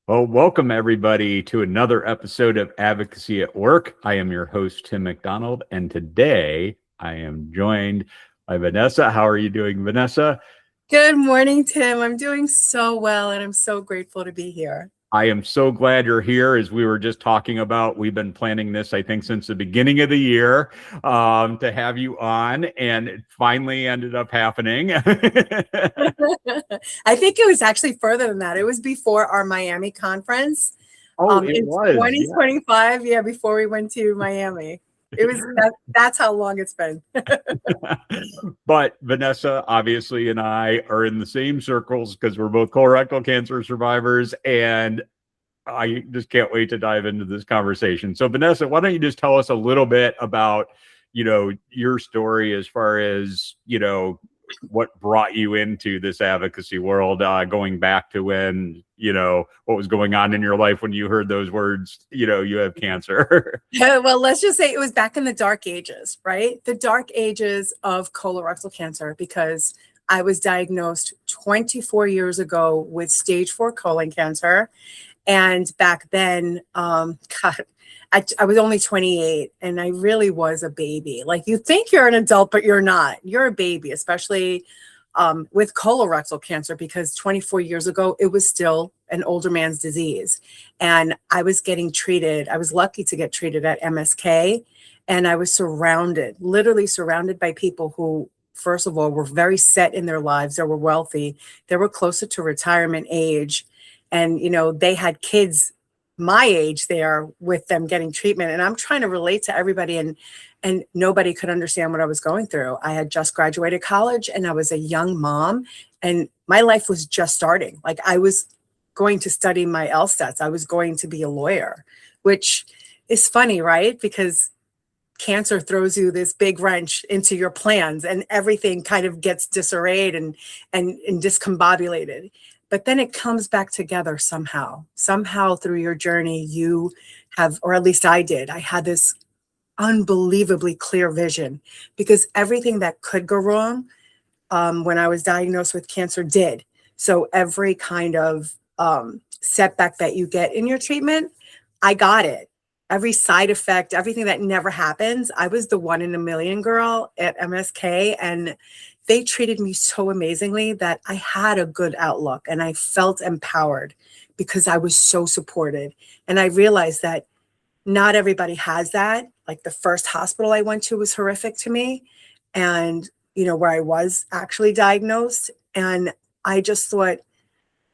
Well, welcome everybody to another episode of Advocacy at Work. I am your host, Tim McDonald, and today I am joined by Vanessa. How are you doing, Vanessa? Good morning, Tim. I'm doing so well, and I'm so grateful to be here. I am so glad you're here. As we were just talking about, we've been planning this, I think, since the beginning of the year to have you on, and it finally ended up happening. I think it was actually further than that. It was before our Miami conference. It in was 2025, before we went to Miami. It was that's how long it's been. But Vanessa, obviously, and I are in the same circles because we're both colorectal cancer survivors, and I just can't wait to dive into this conversation. So, Vanessa, why don't you just tell us a little bit about, your story as far as, what brought you into this advocacy world, going back to when, what was going on in your life when you heard those words, you have cancer. Well, let's just say it was back in the dark ages, right? The dark ages of colorectal cancer, because I was diagnosed 24 years ago with stage 4 colon cancer. And back then, I was only 28 and I really was a baby. Like, you think you're an adult, but you're not. You're a baby, especially with colorectal cancer, because 24 years ago, it was still an older man's disease. And I was getting treated. I was lucky to get treated at MSK. And I was literally surrounded by people who, first of all, were very set in their lives. They were wealthy. They were closer to retirement age. And, they had kids my age there with them getting treatment. And I'm trying to relate to everybody, and nobody could understand what I was going through. I had just graduated college and I was a young mom, and my life was just starting. Like, I was going to study my LSATs. I was going to be a lawyer, which is funny, right? Because cancer throws you this big wrench into your plans, and everything kind of gets disarrayed and discombobulated. But then it comes back together somehow through your journey. You have, or at least I did, I had this unbelievably clear vision, because everything that could go wrong when I was diagnosed with cancer did. So every kind of setback that you get in your treatment, I got it. Every side effect, everything that never happens. I was the 1 in a million girl at MSK, and they treated me so amazingly that I had a good outlook and I felt empowered because I was so supported. And I realized that not everybody has that. Like, the first hospital I went to was horrific to me, and, where I was actually diagnosed. And I just thought,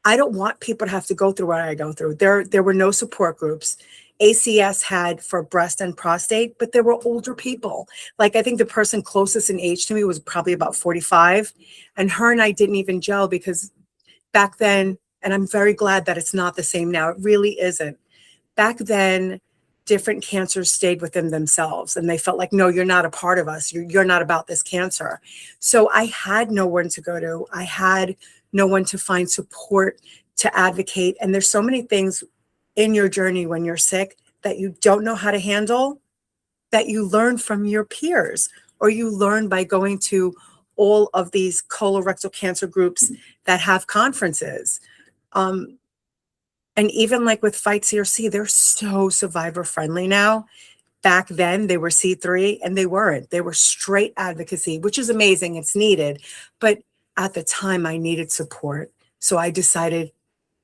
I don't want people to have to go through what I go through. There were no support groups. ACS had for breast and prostate, but there were older people. Like, I think the person closest in age to me was probably about 45, and her and I didn't even gel, because back then, and I'm very glad that it's not the same now, it really isn't. Back then, different cancers stayed within themselves, and they felt like, no, you're not a part of us. You're not about this cancer. So I had no one to go to. I had no one to find support, to advocate. And there's so many things in your journey when you're sick that you don't know how to handle, that you learn from your peers, or you learn by going to all of these colorectal cancer groups that have conferences. And even like with Fight CRC, they're so survivor friendly now. Back then they were C3 and they weren't. They were straight advocacy, which is amazing. It's needed. But at the time I needed support. So I decided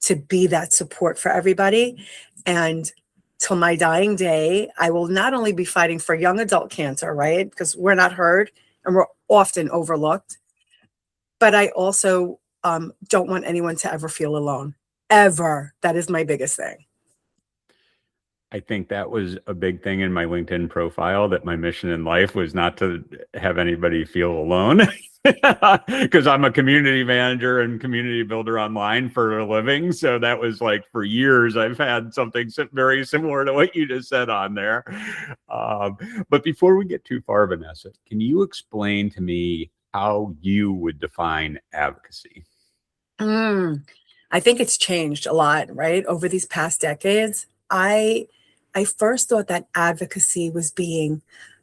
to be that support for everybody. And till my dying day, I will not only be fighting for young adult cancer, right? Because we're not heard and we're often overlooked. But I also don't want anyone to ever feel alone, ever. That is my biggest thing. I think that was a big thing in my LinkedIn profile, that my mission in life was not to have anybody feel alone. Because I'm a community manager and community builder online for a living. So that was like, for years, I've had something very similar to what you just said on there. But before we get too far, Vanessa, can you explain to me how you would define advocacy? I think it's changed a lot, right? Over these past decades. I first thought that advocacy was being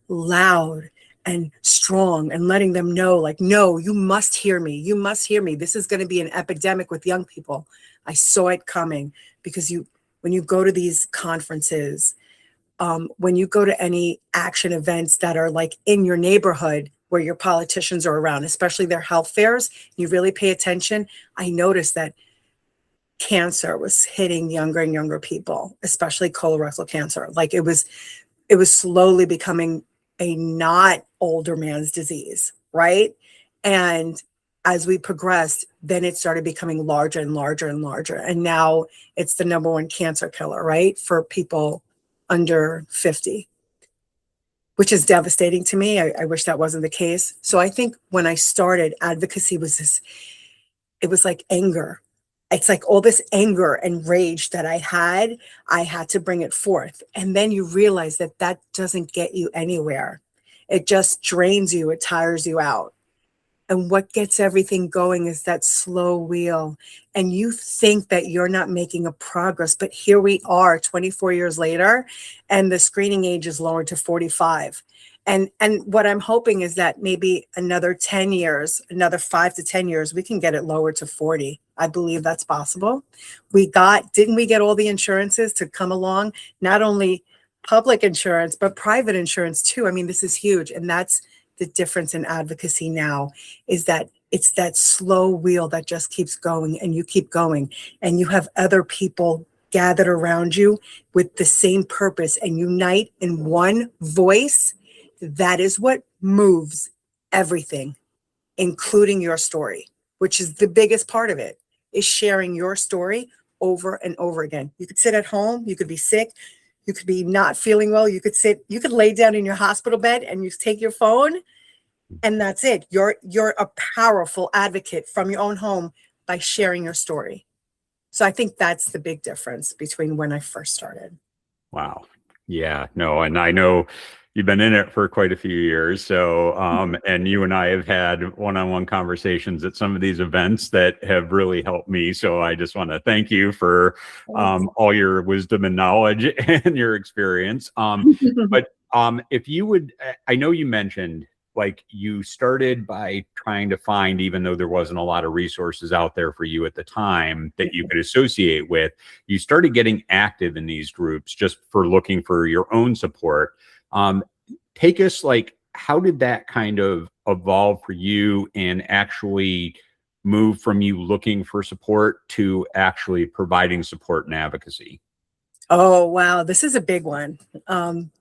loud and strong and letting them know, like, no, you must hear me. You must hear me. This is going to be an epidemic with young people. I saw it coming because when you go to these conferences, when you go to any action events that are like in your neighborhood where your politicians are around, especially their health fairs, you really pay attention. I noticed that cancer was hitting younger and younger people, especially colorectal cancer. Like it was slowly becoming a not older man's disease, right? And as we progressed, then it started becoming larger and larger and larger. And now it's the number one cancer killer, right? For people under 50, which is devastating to me. I wish that wasn't the case. So I think when I started, advocacy was it was like anger. It's like all this anger and rage that I had to bring it forth. And then you realize that that doesn't get you anywhere. It just drains you, it tires you out. And what gets everything going is that slow wheel. And you think that you're not making a progress, but here we are 24 years later, and the screening age is lowered to 45. And what I'm hoping is that maybe another 10 years, another 5 to 10 years, we can get it lowered to 40. I believe that's possible. Didn't we get all the insurances to come along? Not only public insurance, but private insurance too. I mean, this is huge. And that's the difference in advocacy now, is that it's that slow wheel that just keeps going, and you keep going, and you have other people gathered around you with the same purpose and unite in one voice. That is what moves everything, including your story, which is the biggest part of it, is sharing your story over and over again. You could sit at home, you could be sick, you could be not feeling well, you could lay down in your hospital bed and you take your phone, and that's it. You're a powerful advocate from your own home by sharing your story. So I think that's the big difference between when I first started. Wow. Yeah, no, and I know you've been in it for quite a few years. So, and you and I have had one-on-one conversations at some of these events that have really helped me. So I just want to thank you for all your wisdom and knowledge and your experience. But if you would, I know you mentioned like you started by trying to find, even though there wasn't a lot of resources out there for you at the time that you could associate with, you started getting active in these groups just for looking for your own support. Take us, like, how did that kind of evolve for you and actually move from you looking for support to actually providing support and advocacy? Oh, wow. This is a big one.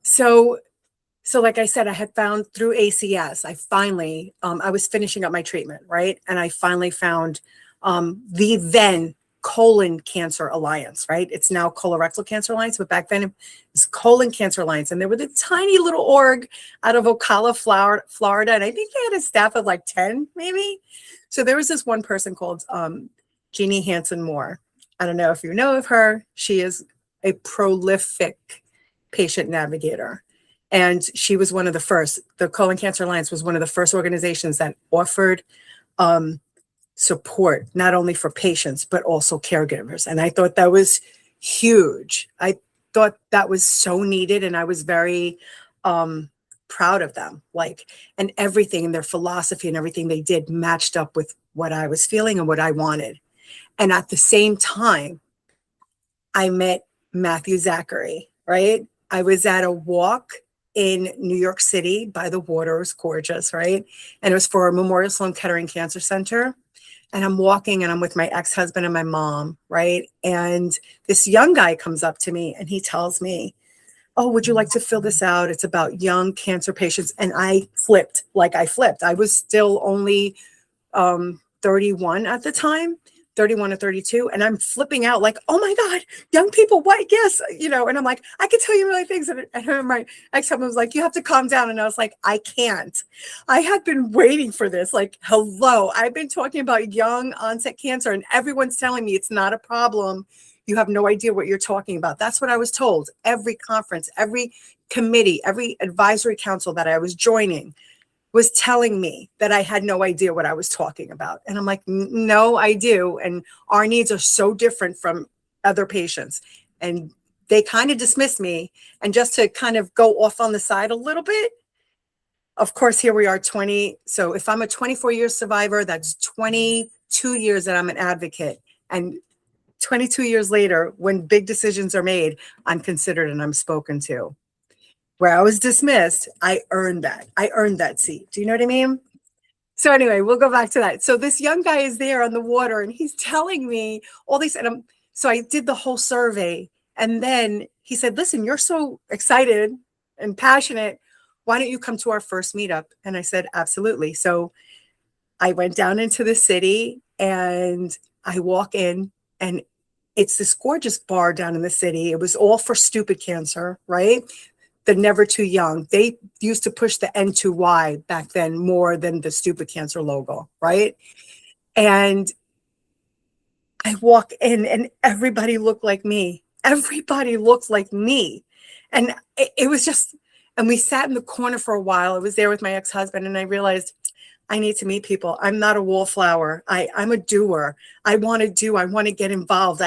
So like I said, I had found through ACS, I was finishing up my treatment, right? And I finally found the then Colon Cancer Alliance, right? It's now Colorectal Cancer Alliance, but back then it was Colon Cancer Alliance. And they were the tiny little org out of Ocala, Florida. And I think they had a staff of like 10, maybe. So there was this one person called Jeannie Hansen Moore. I don't know if you know of her. She is a prolific patient navigator. And she was one of the first. The Colon Cancer Alliance was one of the first organizations that offered support, not only for patients, but also caregivers. And I thought that was huge. I thought that was so needed. And I was very proud of them. And everything in their philosophy and everything they did matched up with what I was feeling and what I wanted. And at the same time, I met Matthew Zachary, right? I was at a walk in New York City by the water. It was gorgeous, right? And it was for Memorial Sloan Kettering Cancer Center. And I'm walking and I'm with my ex-husband and my mom, right? And this young guy comes up to me and he tells me, "Oh, would you like to fill this out? It's about young cancer patients." And I flipped. I was still only 31 at the time, 31 or 32. And I'm flipping out like, "Oh my God, young people, what? Yes." And I'm like, I can tell you many things. And my ex-husband was like, "You have to calm down." And I was like, I can't. I had been waiting for this. Like, hello, I've been talking about young onset cancer and everyone's telling me it's not a problem. You have no idea what you're talking about. That's what I was told. Every conference, every committee, every advisory council that I was joining was telling me that I had no idea what I was talking about. And I'm like, no, I do. And our needs are so different from other patients. And they kind of dismissed me. And just to kind of go off on the side a little bit, of course, here we are 20. So if I'm a 24-year survivor, that's 22 years that I'm an advocate. And 22 years later, when big decisions are made, I'm considered and I'm spoken to. Where I was dismissed, I earned that. I earned that seat. Do you know what I mean? So anyway, we'll go back to that. So this young guy is there on the water and he's telling me all these, and so I did the whole survey. And then he said, listen, you're so excited and passionate. Why don't you come to our first meetup? And I said, absolutely. So I went down into the city and I walk in, and it's this gorgeous bar down in the city. It was all for stupid cancer, right? The Never Too Young. They used to push the N2Y back then more than the stupid cancer logo, right? And I walk in and everybody looked like me. Everybody looked like me. And it was just, and we sat in the corner for a while. I was there with my ex-husband and I realized I need to meet people. I'm not a wallflower. I'm a doer. I want to do, I want to get involved.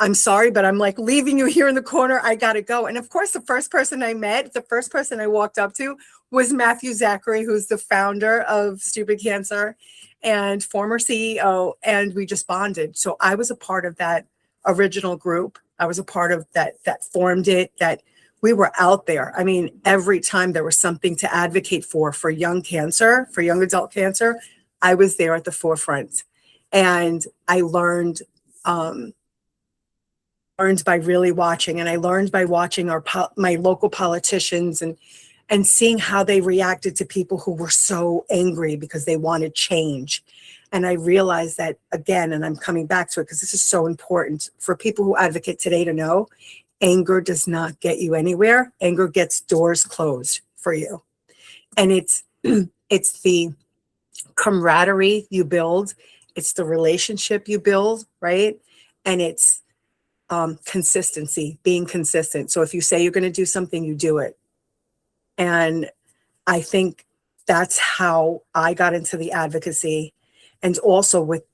I'm sorry, but I'm like leaving you here in the corner. I got to go. And of course, the first person I met, the first person I walked up to was Matthew Zachary, who's the founder of Stupid Cancer and former CEO. And we just bonded. So I was a part of that original group. I was a part of that formed it, that we were out there. I mean, every time there was something to advocate for young cancer, for young adult cancer, I was there at the forefront. And I learned by really watching, and I learned by watching my local politicians and seeing how they reacted to people who were so angry because they wanted change. And I realized that, again, and I'm coming back to it because this is so important for people who advocate today to know, anger does not get you anywhere. Anger gets doors closed for you. And it's the camaraderie you build. It's the relationship you build, right? And it's consistency, being consistent. So if you say you're going to do something, you do it. And I think that's how I got into the advocacy. And also with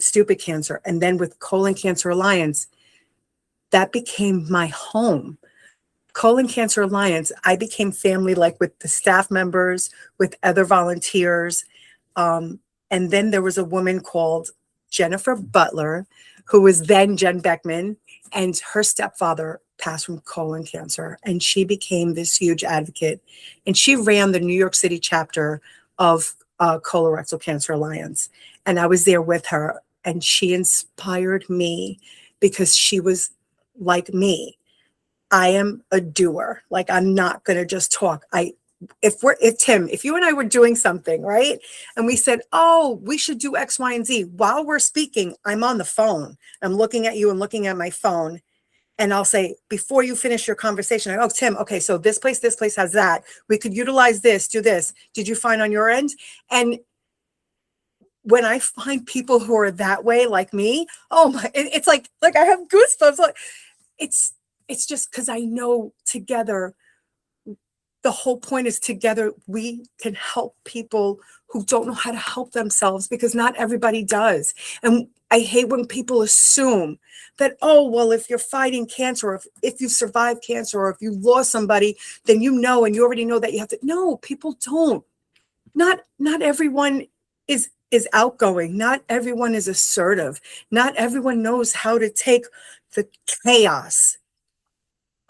Stupid Cancer, and then with Colon Cancer Alliance, that became my home. Colon Cancer Alliance, I became family, like with the staff members, with other volunteers. And then there was a woman called Jennifer Butler, who was then Jen Beckman, and her stepfather passed from colon cancer. And she became this huge advocate. And she ran the New York City chapter of Colorectal Cancer Alliance. And I was there with her, and she inspired me because she was like me. I am a doer. Like, I'm not going to just talk. If Tim, if you and I were doing something, right? And we said, oh, we should do X, Y, and Z. While we're speaking, I'm on the phone. I'm looking at you and looking at my phone. And I'll say, before you finish your conversation, oh, Tim, okay, so this place has that. We could utilize this, do this. Did you find on your end? And when I find people who are that way, like me, oh my, it's like I have goosebumps. Like, it's just because I know together, the whole point is together we can help people who don't know how to help themselves, because not everybody does. And I hate when people assume that, oh, well, if you're fighting cancer, or if you've survived cancer, or if you lost somebody, then you know, and you already know that you have to. No, people don't. Not everyone is outgoing. Not everyone is assertive. Not everyone knows how to take the chaos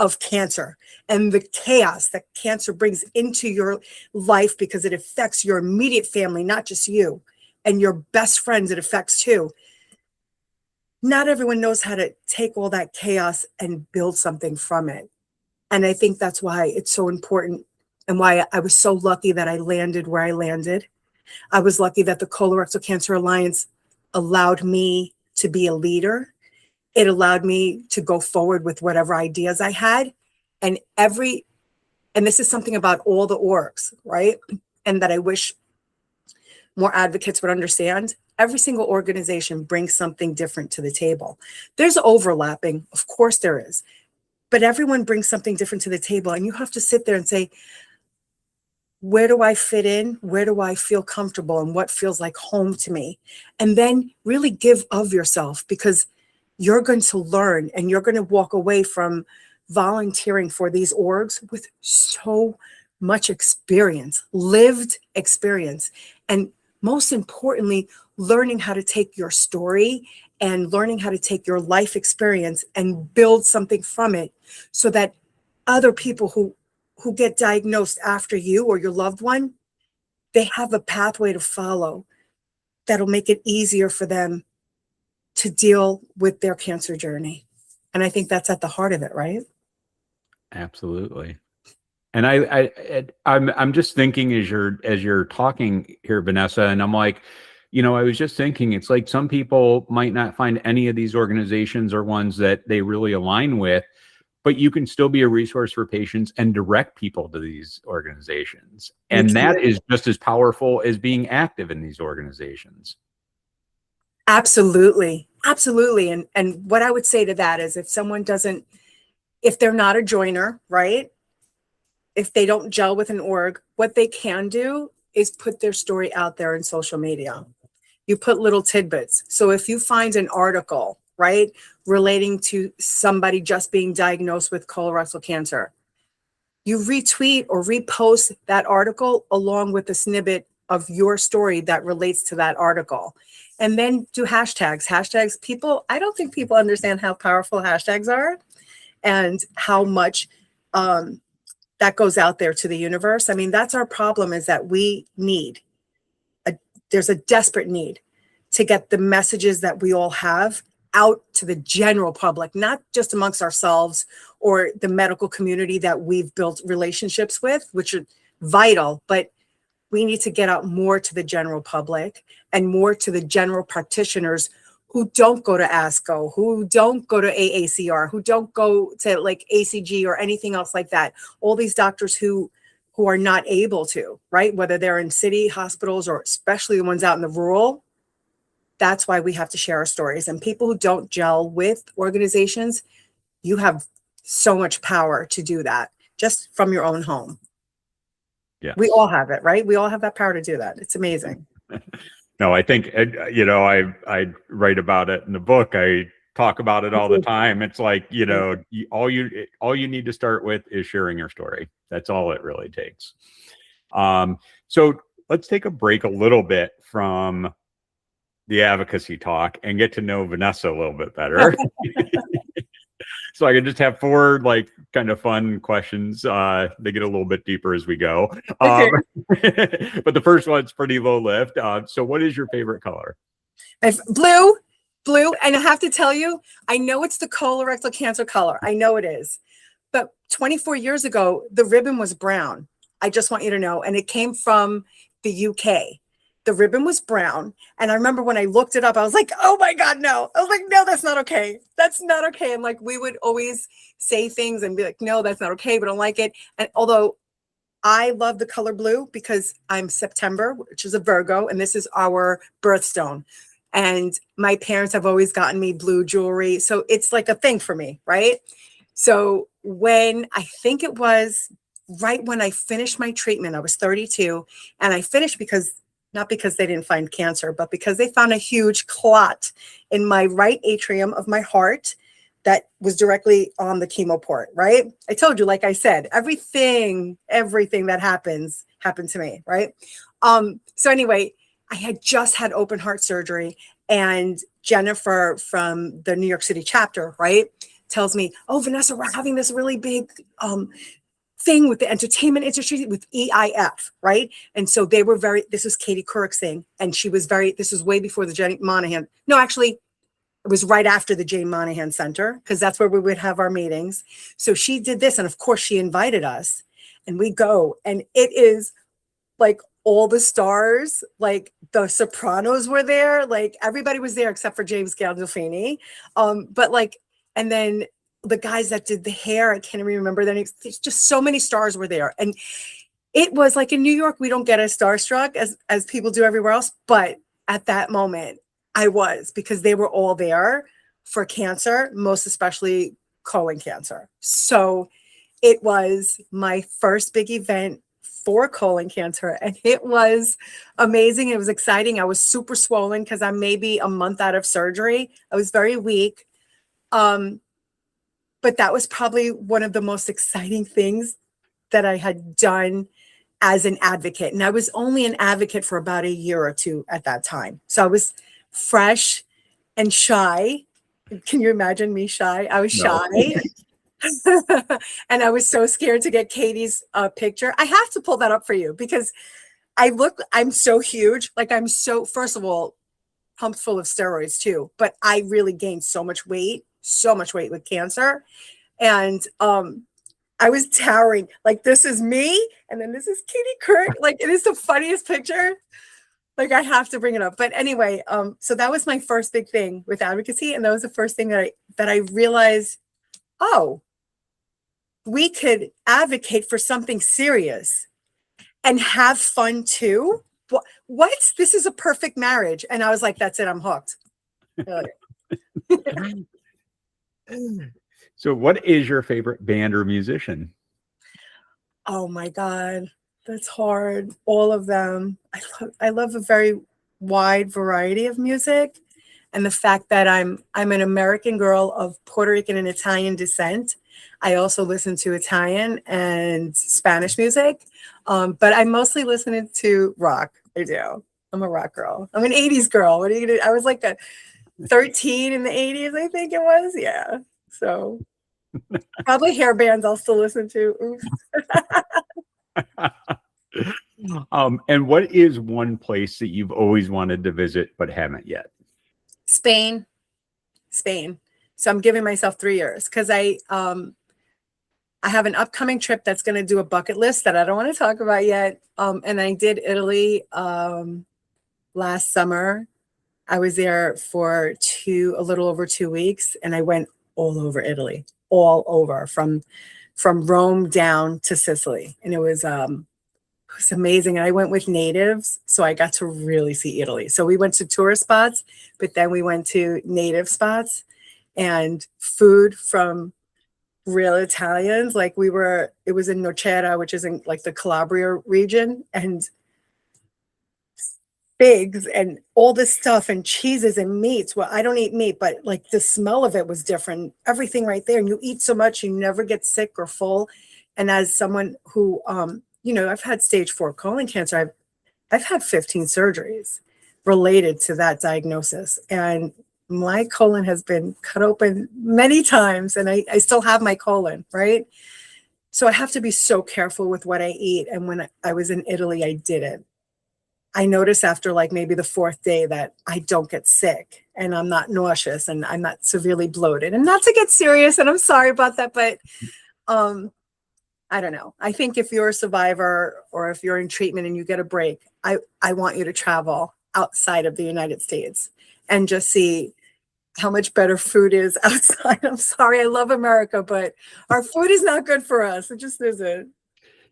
of cancer and the chaos that cancer brings into your life, because it affects your immediate family, not just you, and your best friends it affects too. Not everyone knows how to take all that chaos and build something from it. And I think that's why it's so important, and why I was so lucky that I landed where I landed. I was lucky that the Colorectal Cancer Alliance allowed me to be a leader. It allowed me to go forward with whatever ideas I had. And this is something about all the orgs, right? And that I wish more advocates would understand. Every single organization brings something different to the table. There's overlapping, of course there is, but everyone brings something different to the table. And you have to sit there and say, where do I fit in? Where do I feel comfortable? And what feels like home to me? And then really give of yourself, because you're going to learn, and you're going to walk away from volunteering for these orgs with so much experience, lived experience. And most importantly, learning how to take your story and learning how to take your life experience and build something from it so that other people who get diagnosed after you or your loved one, they have a pathway to follow that'll make it easier for them to deal with their cancer journey. And I think that's at the heart of it, right? Absolutely. And I'm just thinking as you're talking here, Vanessa, and I'm like, I was just thinking, it's like some people might not find any of these organizations or ones that they really align with, but you can still be a resource for patients and direct people to these organizations. And that is just as powerful as being active in these organizations. Absolutely. Absolutely. And what I would say to that is if they're not a joiner, right? If they don't gel with an org, what they can do is put their story out there in social media. You put little tidbits. So if you find an article, right, relating to somebody just being diagnosed with colorectal cancer, you retweet or repost that article along with a snippet of your story that relates to that article. And then do hashtags. I don't think people understand how powerful hashtags are and how much that goes out there to the universe. I mean, that's our problem, is that there's a desperate need to get the messages that we all have out to the general public, not just amongst ourselves or the medical community that we've built relationships with, which are vital, but we need to get out more to the general public and more to the general practitioners who don't go to ASCO, who don't go to AACR, who don't go to like ACG or anything else like that. All these doctors who are not able to, right? Whether they're in city hospitals or especially the ones out in the rural. That's why we have to share our stories. And people who don't gel with organizations, you have so much power to do that just from your own home. Yeah, we all have it, right? We all have that power to do that. It's amazing. No, I think, I write about it in the book. I talk about it all the time. It's like, all you need to start with is sharing your story. That's all it really takes. So let's take a break a little bit from the advocacy talk and get to know Vanessa a little bit better. So I can just have 4 like kind of fun questions. They get a little bit deeper as we go. Okay. But the first one's pretty low lift. So what is your favorite color? Blue. And I have to tell you, I know it's the colorectal cancer color. I know it is. But 24 years ago, the ribbon was brown. I just want you to know. And it came from the UK. The ribbon was brown. And I remember when I looked it up, I was like, oh my God, no. I was like, no, that's not okay. That's not okay. And like, we would always say things and be like, no, that's not okay. We don't like it. And although I love the color blue because I'm September, which is a Virgo, and this is our birthstone. And my parents have always gotten me blue jewelry. So it's like a thing for me, right? So when I think it was right when I finished my treatment, I was 32, and I finished not because they didn't find cancer, but because they found a huge clot in my right atrium of my heart that was directly on the chemo port, right? I told you, like I said, everything that happened to me, right? So anyway, I had just had open heart surgery, and Jennifer from the New York City chapter, right, tells me, oh, Vanessa, we're having this really big thing with the entertainment industry with EIF, right? And so they were this was Katie Couric's thing. And she was this was way before the Jane Monahan. No, actually, it was right after the Jane Monahan Center, because that's where we would have our meetings. So she did this. And of course, she invited us, and we go. And it is like all the stars, like the Sopranos were there. Like everybody was there except for James Gandolfini. But like, and then the guys that did the hair, I can't even remember their names. There's just so many stars were there. And it was like in New York, we don't get as starstruck as people do everywhere else. But at that moment, I was, because they were all there for cancer, most especially colon cancer. So it was my first big event for colon cancer. And it was amazing. It was exciting. I was super swollen because I'm maybe a month out of surgery. I was very weak. But that was probably one of the most exciting things that I had done as an advocate. And I was only an advocate for about a year or two at that time. So I was fresh and shy. Can you imagine me shy? I was No. shy. And I was so scared to get Katie's picture. I have to pull that up for you because I'm so huge. Like first of all, pumped full of steroids too, but I really gained so much weight with cancer. And I was towering, like this is me. And then this is Katie Kirk. Like it is the funniest picture. Like I have to bring it up. But anyway, so that was my first big thing with advocacy. And that was the first thing that I realized, oh, we could advocate for something serious and have fun too. What? This is a perfect marriage. And I was like, that's it. I'm hooked. So what is your favorite band or musician? Oh my God. That's hard. All of them. I love a very wide variety of music. And the fact that I'm an American girl of Puerto Rican and Italian descent. I also listen to Italian and Spanish music. But I mostly listen to rock. I do. I'm a rock girl. I'm an 80s girl. What are you gonna do? I was like a 13 in the 80s, I think it was. Yeah. So probably hair bands I'll still listen to. Oops. And what is one place that you've always wanted to visit but haven't yet? Spain. So I'm giving myself 3 years because I have an upcoming trip that's going to do a bucket list that I don't want to talk about yet. And I did Italy last summer. I was there for a little over 2 weeks, and I went all over Italy, all over from Rome down to Sicily, and it was amazing. And I went with natives, so I got to really see Italy. So we went to tourist spots, but then we went to native spots, and food from real Italians. Like it was in Nocera, which is in like the Calabria region, and figs and all this stuff and cheeses and meats. Well, I don't eat meat, but like the smell of it was different. Everything right there. And you eat so much, you never get sick or full. And as someone who, I've had stage 4 colon cancer, I've had 15 surgeries related to that diagnosis. And my colon has been cut open many times, and I still have my colon, right? So I have to be so careful with what I eat. And when I was in Italy, I didn't. I notice after like maybe the 4th day that I don't get sick and I'm not nauseous and I'm not severely bloated. And not to get serious, and I'm sorry about that, but I don't know. I think if you're a survivor or if you're in treatment and you get a break, I want you to travel outside of the United States and just see how much better food is outside. I'm sorry, I love America, but our food is not good for us. It just isn't.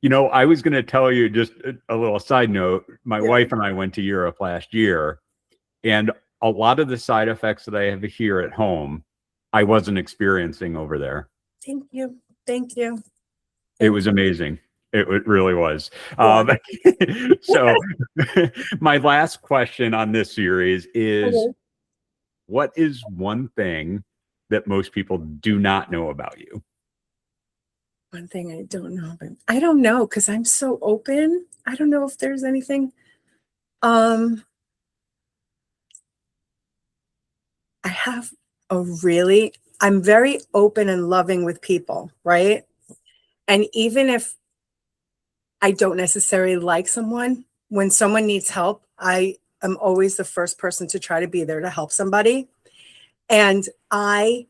I was going to tell you just a little side note. My wife and I went to Europe last year, and a lot of the side effects that I have here at home, I wasn't experiencing over there. Thank you. Thank you. It was amazing. It really was. So my last question on this series is, what is one thing that most people do not know about you? One thing I don't know, but I don't know because I'm so open. I don't know if there's anything. I'm very open and loving with people, right? And even if I don't necessarily like someone, when someone needs help, I am always the first person to try to be there to help somebody. And I'll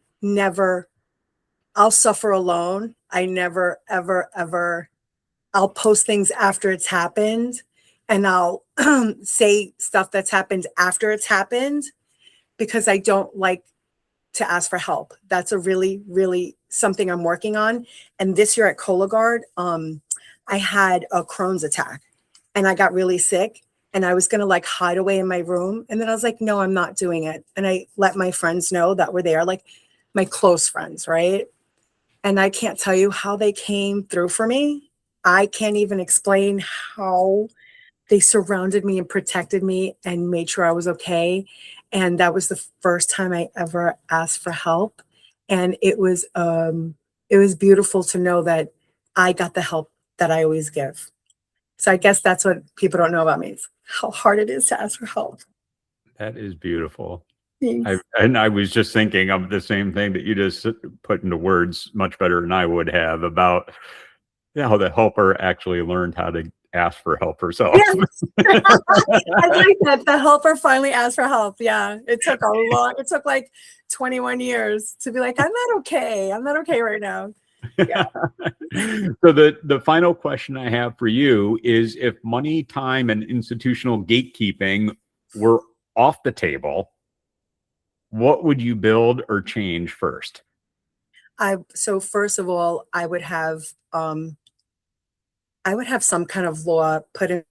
suffer alone. I never, ever, ever, I'll post things after it's happened, and I'll say stuff that's happened after it's happened because I don't like to ask for help. That's a really, really something I'm working on. And this year at Cologuard, I had a Crohn's attack and I got really sick, and I was going to like hide away in my room. And then I was like, no, I'm not doing it. And I let my friends know that were there, like my close friends, right? And I can't tell you how they came through for me. I can't even explain how they surrounded me and protected me and made sure I was okay. And that was the first time I ever asked for help. And it was beautiful to know that I got the help that I always give. So I guess that's what people don't know about me, is how hard it is to ask for help. That is beautiful. Thanks. And I was just thinking of the same thing that you just put into words much better than I would have about how the helper actually learned how to ask for help herself. Yes. I like that. The helper finally asked for help. Yeah. It took like 21 years to be like, I'm not okay. I'm not okay right now. Yeah. So the final question I have for you is, if money, time, and institutional gatekeeping were off the table, what would you build or change first? So first of all, I would have some kind of law put in.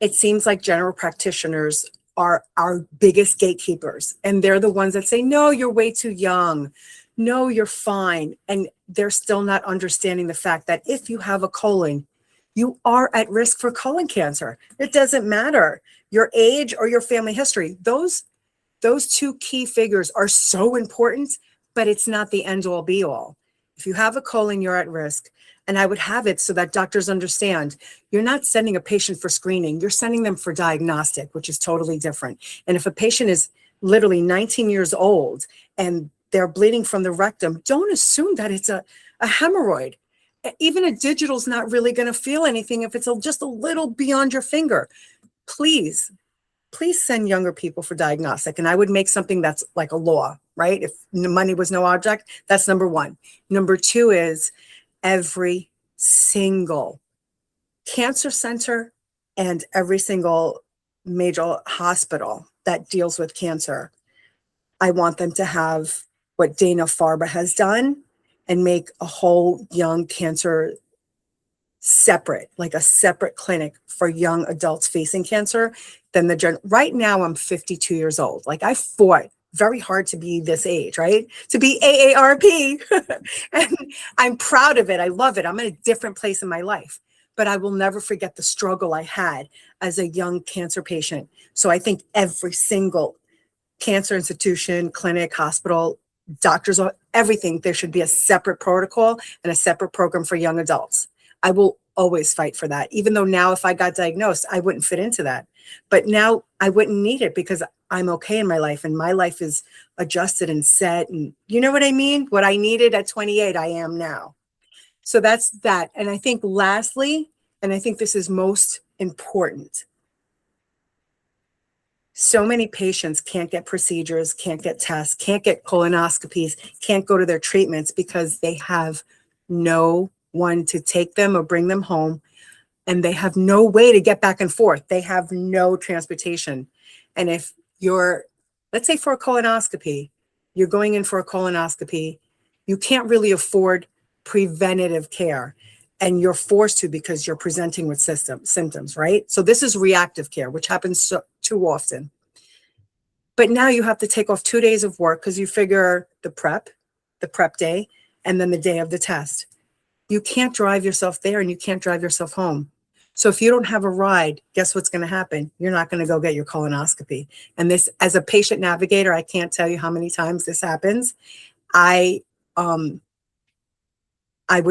It seems like general practitioners are our biggest gatekeepers, and they're the ones that say, no, you're way too young. No, you're fine. And they're still not understanding the fact that if you have a colon, you are at risk for colon cancer. It doesn't matter your age or your family history. Those two key figures are so important, but it's not the end all be all. If you have a colon, you're at risk. And I would have it so that doctors understand you're not sending a patient for screening, you're sending them for diagnostic, which is totally different. And if a patient is literally 19 years old and they're bleeding from the rectum, don't assume that it's a hemorrhoid. Even a digital's not really going to feel anything if it's just a little beyond your finger. Please send younger people for diagnostic. And I would make something that's like a law, right? If money was no object, that's number one. Number two is every single cancer center and every single major hospital that deals with cancer, I want them to have what Dana-Farber has done and make a whole young cancer separate, like a separate clinic for young adults facing cancer than right now I'm 52 years old. Like I fought very hard to be this age, right? To be AARP. And I'm proud of it. I love it. I'm in a different place in my life, but I will never forget the struggle I had as a young cancer patient. So I think every single cancer institution, clinic, hospital, doctors, everything, there should be a separate protocol and a separate program for young adults. I will always fight for that, even though now if I got diagnosed, I wouldn't fit into that. But now I wouldn't need it because I'm okay in my life and my life is adjusted and set. And you know what I mean? What I needed at 28, I am now. So that's that. And I think lastly, and I think this is most important, so many patients can't get procedures, can't get tests, can't get colonoscopies, can't go to their treatments because they have no one to take them or bring them home. And they have no way to get back and forth. They have no transportation. And if you're, let's say for a colonoscopy, you're going in for a colonoscopy, you can't really afford preventative care. And you're forced to because you're presenting with symptoms, right? So this is reactive care, which happens too often. But now you have to take off 2 days of work because you figure the prep day, and then the day of the test. You can't drive yourself there and you can't drive yourself home. So if you don't have a ride, guess what's going to happen? You're not going to go get your colonoscopy. And this, as a patient navigator, I can't tell you how many times this happens. I would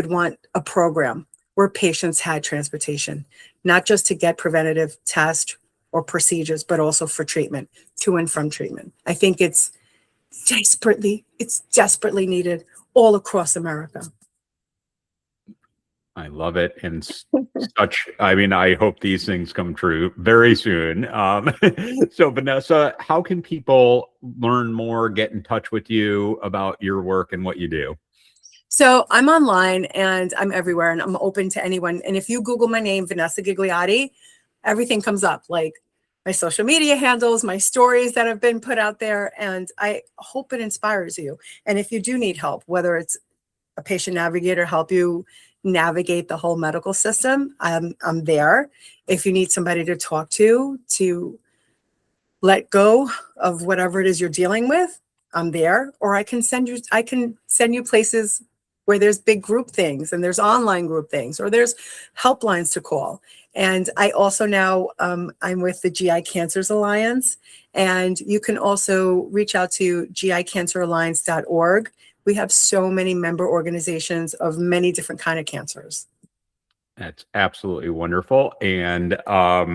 want a program where patients had transportation, not just to get preventative tests or procedures, but also for treatment, to and from treatment. I think it's desperately needed all across America. I love it. And I hope these things come true very soon. So Vanessa, how can people learn more, get in touch with you about your work and what you do? So I'm online and I'm everywhere and I'm open to anyone. And if you Google my name, Vanessa Gigliotti, everything comes up, like my social media handles, my stories that have been put out there. And I hope it inspires you. And if you do need help, whether it's a patient navigator, help you navigate the whole medical system, I'm there. If you need somebody to talk to let go of whatever it is you're dealing with, I'm there. Or I can send you places where there's big group things and there's online group things, or there's helplines to call. And I also now, I'm with the GI Cancers Alliance, and you can also reach out to gicanceralliance.org. We have so many member organizations of many different kind of cancers. That's absolutely wonderful. And I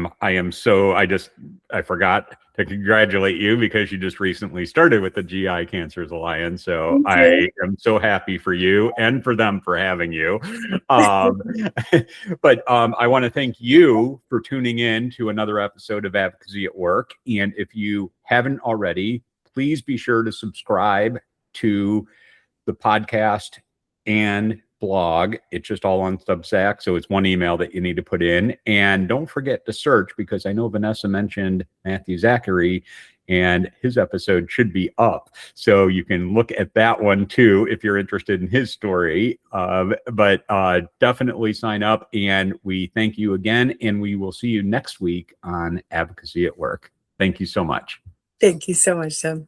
forgot to congratulate you because you just recently started with the GI Cancers Alliance. So Thank I you. am so happy for you and for them for having you. But I want to thank you for tuning in to another episode of Advocacy at Work. And if you haven't already, please be sure to subscribe to the podcast and blog. It's just all on Substack. So it's one email that you need to put in. And don't forget to search, because I know Vanessa mentioned Matthew Zachary and his episode should be up. So you can look at that one too if you're interested in his story. But definitely sign up. And we thank you again. And we will see you next week on Advocacy at Work. Thank you so much. Thank you so much, Tim.